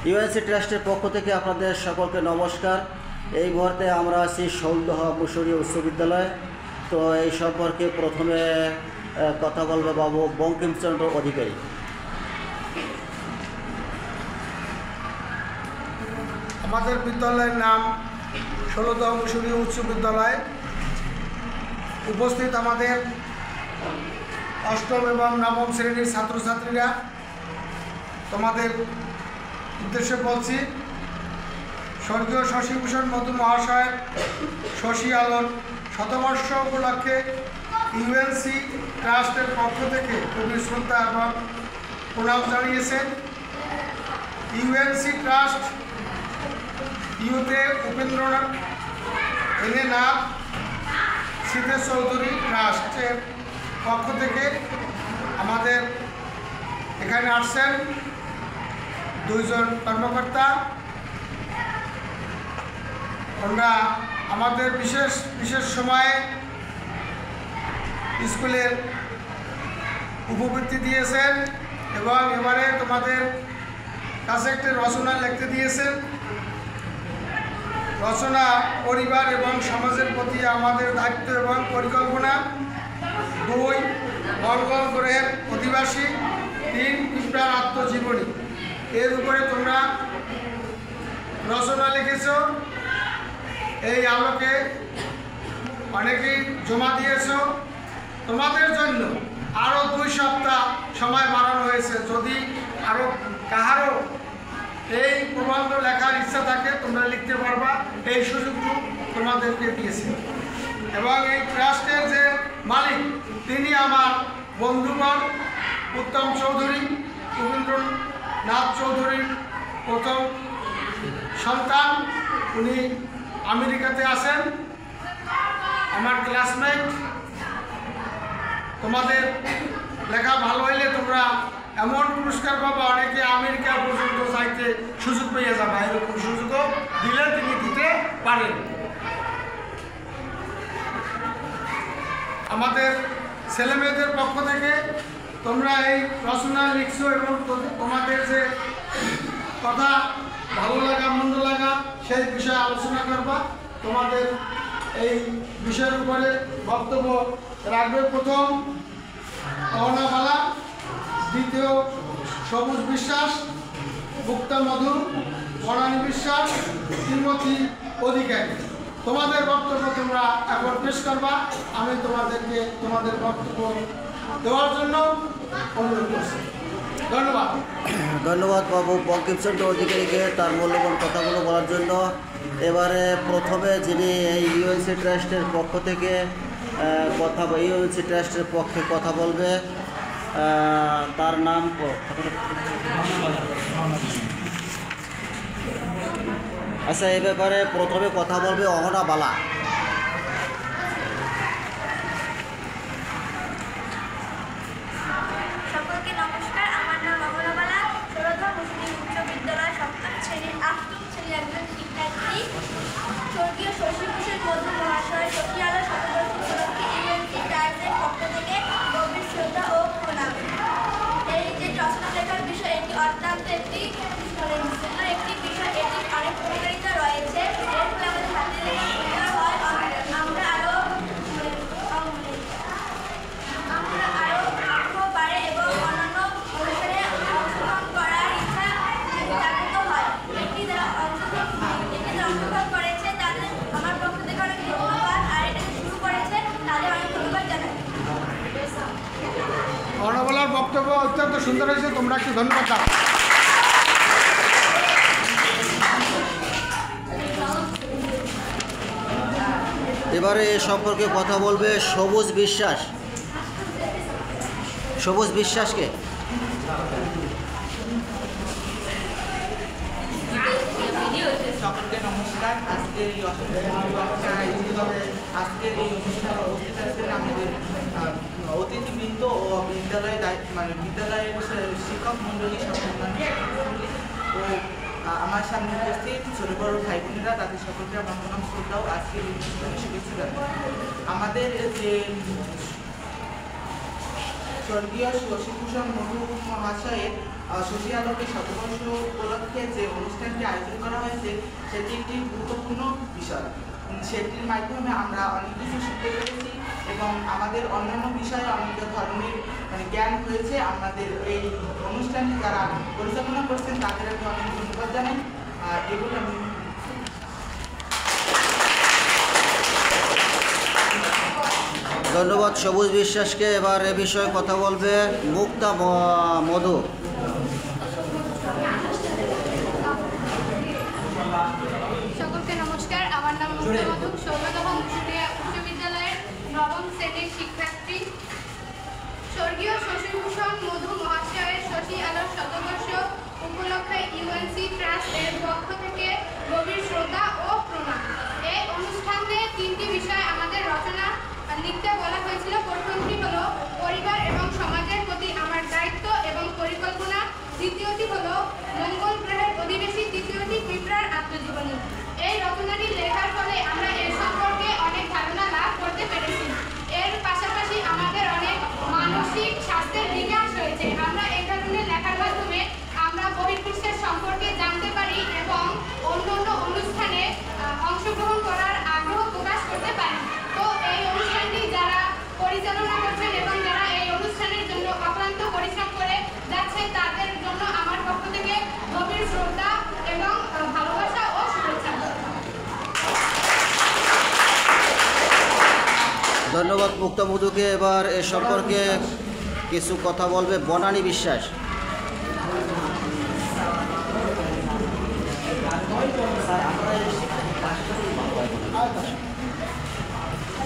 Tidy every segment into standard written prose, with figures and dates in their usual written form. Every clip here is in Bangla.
ইউএনসি ট্রাস্টের পক্ষ থেকে আপনাদের সকলকে নমস্কার। এই মুহূর্তে আমরা আছি শৌলদহ মিশরীয় উচ্চ বিদ্যালয়। তো এই সম্পর্কে প্রথমে কথা বলবে বাবু বঙ্কিমচন্দ্র অধিকারী। আমাদের বিদ্যালয়ের নাম শৌলদহ মিশরীয় উচ্চ বিদ্যালয়। উপস্থিত আমাদের অষ্টম এবং নবম শ্রেণীর ছাত্রছাত্রীরা, তোমাদের উদ্দেশ্যে বলছি, স্বর্গীয় শশীভূষণ মধু মহাশয়ের শশী আলোর শতবর্ষ উপলক্ষে ইউএনসি ট্রাস্টের পক্ষ থেকে গভীর শ্রদ্ধা এবং প্রণাম জানিয়েছেন। ইউএনসি ট্রাস্ট ইউতে উপেন্দ্রনাথ নাথ সিদ্ধেশ চৌধুরী ট্রাস্টের পক্ষ থেকে আমাদের এখানে আসছেন দুইজন কর্মকর্তা। আমরা আমাদের বিশেষ সময়ে স্কুলের উপবৃত্তি দিয়েছেন এবং এবারে তোমাদের কাছে একটি রচনা লিখতে দিয়েছেন। রচনা পরিবার এবং সমাজের প্রতি আমাদের দায়িত্ব এবং পরিকল্পনা। 2 মঙ্গল গ্রহের অধিবাসী, 3 পিঁপড়ার আত্মজীবনী। এর উপরে তোমরা রচনা লিখেছ। এই আলোকে অনেকেই জমা দিয়েছ। তোমাদের জন্য আরও 2 সপ্তাহ সময় বাড়ানো হয়েছে। যদি আরও কাহারও এই প্রবন্ধ লেখার ইচ্ছা থাকে তোমরা লিখতে পারবা, এই সুযোগটুকু তোমাদেরকে দিয়েছে। এবং এই ট্রাস্টের যে মালিক তিনি আমার বন্ধুগণ, উত্তম চৌধুরী, উপেন্দ্রনাথ চৌধুরীর প্রথম সন্তান। উনি আমেরিকাতে আছেন, আমার ক্লাসমেট। তোমাদের লেখা ভালো হইলে তোমরা এমন পুরস্কার পাবা, অনেকে আমেরিকা পর্যন্ত যাইতে সুযোগ পেয়ে যাবে। এরকম সুযোগও দিলে তিনি দিতে পারেন। আমাদের ছেলেমেয়েদের পক্ষ থেকে তোমরা এই রচনা লিখছো এবং তোমাদের যে কথা ভালো লাগা মন্দ লাগা সেই বিষয়ে আলোচনা করবা। তোমাদের এই বিষয়ের উপরে বক্তব্য রাখবে প্রথম অহনাবালা, দ্বিতীয় সবুজ বিশ্বাস, মুক্তা মধু, বনানী বিশ্বাস, শ্রীমতী অধিকারী। তোমাদের বক্তব্য তোমরা এখন পেশ করবা। আমি তোমাদেরকে তোমাদের বক্তব্য দেওয়ার জন্য অনুরোধ করছি। ধন্যবাদ। ধন্যবাদ বাবু বঙ্কিমচন্দ্র অধিকারীকে তার মূল্যবান কথাগুলো বলার জন্য। এবারে প্রথমে যিনি এই ইউএনসি ট্রাস্টের পক্ষ থেকে ইউএনসি ট্রাস্টের পক্ষে কথা বলবে, তার নাম আচ্ছা, এই ব্যাপারে প্রথমে কথা বলবে অহনা বালা। সকলকে নমস্কার। আমার নাম অহনা বালা, শৌলদহ মুসলিম উচ্চ বিদ্যালয় 7ম শ্রেণীর 8ম শ্রেণীর একজন শিক্ষার্থী। স্বর্গীয় শশীভূষণ মধু মহাশয় শশী আলো শতবর্ষ উপলক্ষে ইউএনসি ট্রাস্টের পক্ষ থেকে গভীর শ্রদ্ধা ও প্রণাম। এই যে রচনা লেখার বিষয়, এটি অত্যন্ত একটি বিষয়। এটি অনেক উপকারিতা রয়েছে। এর ফলে আমাদের হাতে লেখা সুন্দর হয়। আমরা আরও আগ্রহ বাড়ে এবং অন্যান্য অনুষ্ঠানে অংশগ্রহণ করার ইচ্ছা জাগ্রত হয়। এটি যারা অংশগ্রহণ করেছে তাদের আমার পক্ষ থেকে অনেক ধন্যবাদ, আর এটা শুরু করেছে তাদের অনেক ধন্যবাদ জানাই। অহনাবালার বক্তব্য অত্যন্ত সুন্দর হয়েছে, তোমরা একটু ধন্যবাদ দাও। এবারে এ সম্পর্কে কথা বলবে সবুজ বিশ্বাস। সবুজ বিশ্বাসকে সকলকে নমস্কার। আজকের এই অনুষ্ঠানে উপস্থিত আছেন আমাদের অতিথিবৃন্দ ও বিদ্যালয়ের শিক্ষক মন্ডলী, ও আমার সামনে উপস্থিত ছোট বড় ভাই বোনেরা, তাদের সকলকে আমার প্রণাম শ্রদ্ধা ও আজকের এই অনুষ্ঠানে শুভেচ্ছা জানাই। আমাদের যে স্বর্গীয় শশীভূষণ মধু মহাশয়ের শশী আলোকে শতবর্ষ উপলক্ষে যে অনুষ্ঠানটি আয়োজন করা হয়েছে সেটি একটি গুরুত্বপূর্ণ বিষয়। সেটির মাধ্যমে আমরা অনেক কিছু শিখতে পেরেছি এবং আমাদের অন্যান্য বিষয়ে অনেক ধরনের জ্ঞান হয়েছে। আমাদের এই অনুষ্ঠানটি যারা পরিচালনা করছেন তাদের আমি অনেক ধন্যবাদ জানাই। এগুলো আমি ধন্যবাদ সবুজ বিশ্বাসকে। এবার এ বিষয়ে কথা বলবে মুক্তা মধু। সকলকে নমস্কার, আমার নাম মুক্তা মধু, সৌরদহ মুন্সিগঞ্জ উচ্চ বিদ্যালয়ের নবম শ্রেণীর শিক্ষার্থী। স্বর্গীয় শশীভূষণ মধু মহাশয়ের শশী আলোর শতবর্ষ উপলক্ষে ইউএনসি ট্রাস্ট এর পক্ষ থেকে গভীর শ্রদ্ধা ও প্রণাম। এই অনুষ্ঠানে 3টি বিষয় আমাদের রচনা লিখতে বলা হয়েছিল। প্রথমটি হলো পরিবার এবং সমাজের প্রতি আমার দায়িত্ব এবং পরিকল্পনা, দ্বিতীয়টি হলো মঙ্গল গ্রহের অধিবেশী, তৃতীয়টি পিঁপড়ার আত্মজীবনী। এই রচনাটি লেখার ফলে আমরা এর সম্পর্কে অনেক ধারণা লাভ করতে পেরেছি। এর পাশাপাশি আমাদের অনেক মানসিক স্বাস্থ্যের বিকাশ হয়েছে। আমরা এই ধরনের লেখার মাধ্যমে আমরা বহির্বিশ্বের সম্পর্কে জানতে পারি এবং অন্যান্য অনুষ্ঠানে অংশগ্রহণ করার আগ্রহ প্রকাশ করতে পারি। তো এই অনুষ্ঠানটি যারা পরিচালনা করছেন এবং যারা এই অনুষ্ঠানের জন্য অক্লান্ত পরিশ্রম করে যাচ্ছেন তাদের জন্য আমার পক্ষ থেকে গভীর শ্রদ্ধা এবং ভালোবাসা ও শুভেচ্ছা। ধন্যবাদ মুক্তা মধুকে। এবার এ সম্পর্কে কিছু কথা বলবে বনানী বিশ্বাস।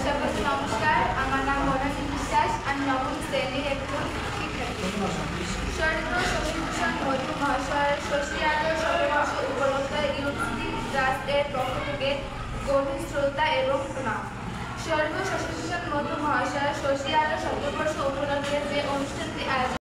সকলকে নমস্কার, আমার নাম বনানী বিশ্বাস, আমি নবম শ্রেণীর একজন শিক্ষার্থী। স্বর্গীয় শশীভূষণ মধু মহাশয়ের শশী আলোর শতবর্ষ উপলক্ষে ইউনিভার্সিটি ট্রাস্ট এর পক্ষ থেকে গভীর শ্রদ্ধা এবং প্রণাম। স্বর্গীয় শশীভূষণ মধু মহাশয়ের শশী আলোর শতবর্ষ উপলক্ষে যে অনুষ্ঠানটি আয়োজন